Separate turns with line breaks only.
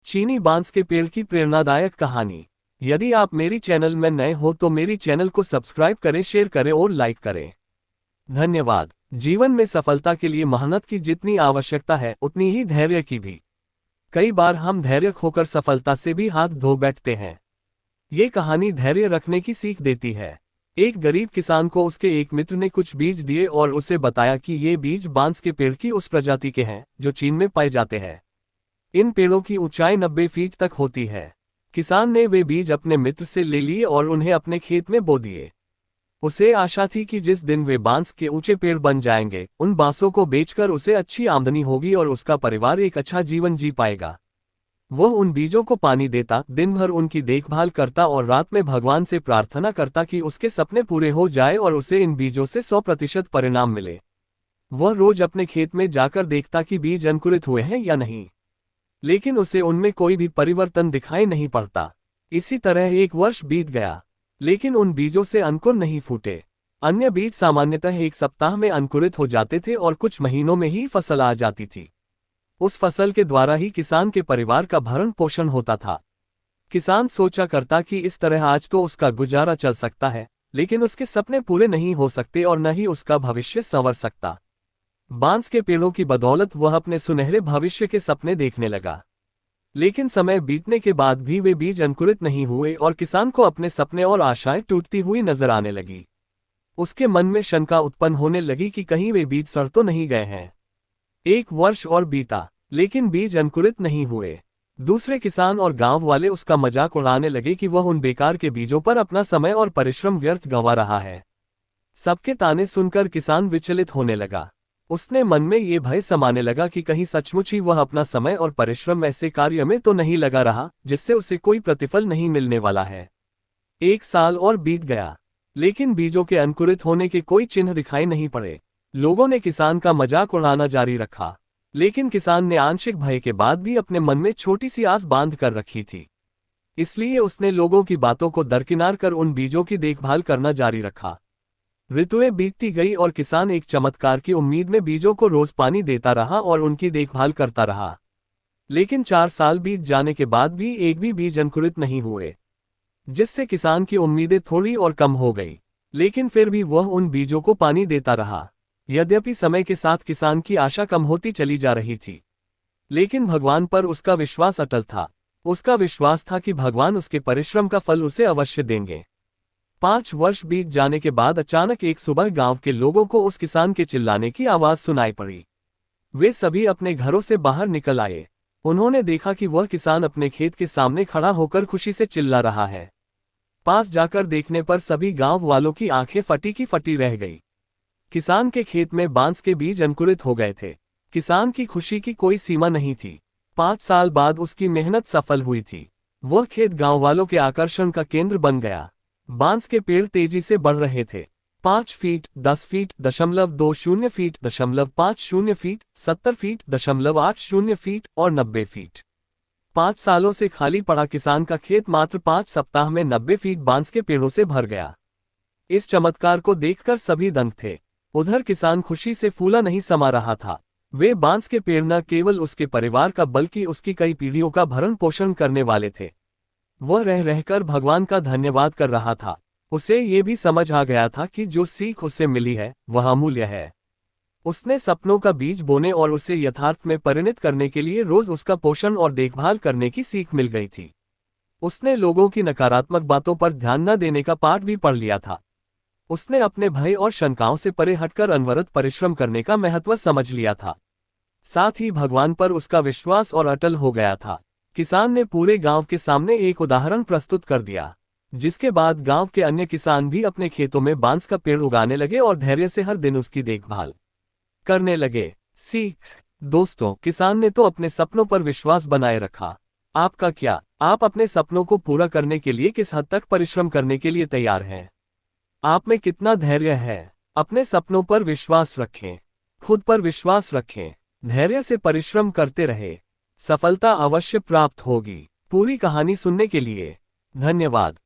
चीनी बांस के पेड़ की प्रेरणादायक कहानी। यदि आप मेरी चैनल में नए हो तो मेरी चैनल को सब्सक्राइब करें, शेयर करें और लाइक करें। धन्यवाद। जीवन में सफलता के लिए मेहनत की जितनी आवश्यकता है उतनी ही धैर्य की भी। कई बार हम धैर्य खोकर सफलता से भी हाथ धो बैठते हैं। ये कहानी धैर्य रखने की सीख देती है। एक गरीब किसान को उसके एक मित्र ने कुछ बीज दिए और उसे बताया कि ये बीज बांस के पेड़ की उस प्रजाति के हैं जो चीन में पाए जाते हैं। इन पेड़ों की ऊंचाई 90 फीट तक होती है। किसान ने वे बीज अपने मित्र से ले लिए और उन्हें अपने खेत में बो दिए। उसे आशा थी कि जिस दिन वे बांस के ऊंचे पेड़ बन जाएंगे, उन बांसों को बेचकर उसे अच्छी आमदनी होगी और उसका परिवार एक अच्छा जीवन जी पाएगा। वह उन बीजों को पानी देता, दिन भर उनकी देखभाल करता और रात में भगवान से प्रार्थना करता कि उसके सपने पूरे हो जाए और उसे इन बीजों से 100% परिणाम मिले। वह रोज अपने खेत में जाकर देखता कि बीज अंकुरित हुए हैं या नहीं, लेकिन उसे उनमें कोई भी परिवर्तन दिखाई नहीं पड़ता। इसी तरह एक वर्ष बीत गया, लेकिन उन बीजों से अंकुर नहीं फूटे। अन्य बीज सामान्यतः एक सप्ताह में अंकुरित हो जाते थे और कुछ महीनों में ही फसल आ जाती थी। उस फसल के द्वारा ही किसान के परिवार का भरण पोषण होता था। किसान सोचा करता कि इस तरह आज तो उसका गुजारा चल सकता है, लेकिन उसके सपने पूरे नहीं हो सकते और न ही उसका भविष्य संवर सकता। बांस के पेड़ों की बदौलत वह अपने सुनहरे भविष्य के सपने देखने लगा, लेकिन समय बीतने के बाद भी वे बीज अंकुरित नहीं हुए और किसान को अपने सपने और आशाएं टूटती हुई नजर आने लगी। उसके मन में शंका उत्पन्न होने लगी कि कहीं वे बीज सड़ तो नहीं गए हैं। एक वर्ष और बीता, लेकिन बीज अंकुरित नहीं हुए। दूसरे किसान और गांव वाले उसका मजाक उड़ाने लगे कि वह उन बेकार के बीजों पर अपना समय और परिश्रम व्यर्थ गंवा रहा है। सबके ताने सुनकर किसान विचलित होने लगा। उसने मन में ये भय समाने लगा कि कहीं सचमुच ही वह अपना समय और परिश्रम ऐसे कार्य में तो नहीं लगा रहा जिससे उसे कोई प्रतिफल नहीं मिलने वाला है। एक साल और बीत गया, लेकिन बीजों के अंकुरित होने के कोई चिन्ह दिखाई नहीं पड़े। लोगों ने किसान का मजाक उड़ाना जारी रखा, लेकिन किसान ने आंशिक भय के बाद भी अपने मन में छोटी सी आस बांध कर रखी थी। इसलिए उसने लोगों की बातों को दरकिनार कर उन बीजों की देखभाल करना जारी रखा। ऋतुएं बीतती गई और किसान एक चमत्कार की उम्मीद में बीजों को रोज पानी देता रहा और उनकी देखभाल करता रहा। लेकिन 4 साल बीत जाने के बाद भी एक भी बीज अंकुरित नहीं हुए, जिससे किसान की उम्मीदें थोड़ी और कम हो गई। लेकिन फिर भी वह उन बीजों को पानी देता रहा। यद्यपि समय के साथ किसान की आशा कम होती चली जा रही थी, लेकिन भगवान पर उसका विश्वास अटल था। उसका विश्वास था कि भगवान उसके परिश्रम का फल उसे अवश्य देंगे। 5 वर्ष बीत जाने के बाद अचानक एक सुबह गांव के लोगों को उस किसान के चिल्लाने की आवाज सुनाई पड़ी। वे सभी अपने घरों से बाहर निकल आए। उन्होंने देखा कि वह किसान अपने खेत के सामने खड़ा होकर खुशी से चिल्ला रहा है। पास जाकर देखने पर सभी गांव वालों की आंखें फटी की फटी रह गई। किसान के खेत में बांस के बीज अंकुरित हो गए थे। किसान की खुशी की कोई सीमा नहीं थी। 5 साल बाद उसकी मेहनत सफल हुई थी। वह खेत गांव वालों के आकर्षण का केंद्र बन गया। बांस के पेड़ तेजी से बढ़ रहे थे। 5 feet, 10 feet, 0.20 feet, 0.50 feet, 70 feet, 0.80 feet और 90 फीट। 5 सालों से खाली पड़ा किसान का खेत मात्र 5 सप्ताह में 90 फीट बांस के पेड़ों से भर गया। इस चमत्कार को देखकर सभी दंग थे। उधर किसान खुशी से फूला नहीं समा रहा था। वे बांस के पेड़ न केवल उसके परिवार का बल्कि उसकी कई पीढ़ियों का भरण पोषण करने वाले थे। वह रह रहकर भगवान का धन्यवाद कर रहा था। उसे ये भी समझ आ गया था कि जो सीख उसे मिली है वह अमूल्य है। उसने सपनों का बीज बोने और उसे यथार्थ में परिणत करने के लिए रोज उसका पोषण और देखभाल करने की सीख मिल गई थी। उसने लोगों की नकारात्मक बातों पर ध्यान न देने का पाठ भी पढ़ लिया था। उसने अपने भय और शंकाओं से परे हटकर अनवरत परिश्रम करने का महत्व समझ लिया था। साथ ही भगवान पर उसका विश्वास और अटल हो गया था। किसान ने पूरे गांव के सामने एक उदाहरण प्रस्तुत कर दिया, जिसके बाद गांव के अन्य किसान भी अपने खेतों में बांस का पेड़ उगाने लगे और धैर्य से हर दिन उसकी देखभाल करने लगे। सीख: दोस्तों, किसान ने तो अपने सपनों पर विश्वास बनाए रखा। आपका क्या? आप अपने सपनों को पूरा करने के लिए किस हद तक परिश्रम करने के लिए तैयार हैं? आप में कितना धैर्य है? अपने सपनों पर विश्वास रखें, खुद पर विश्वास रखें, धैर्य से परिश्रम करते रहे। सफलता अवश्य प्राप्त होगी। पूरी कहानी सुनने के लिए धन्यवाद।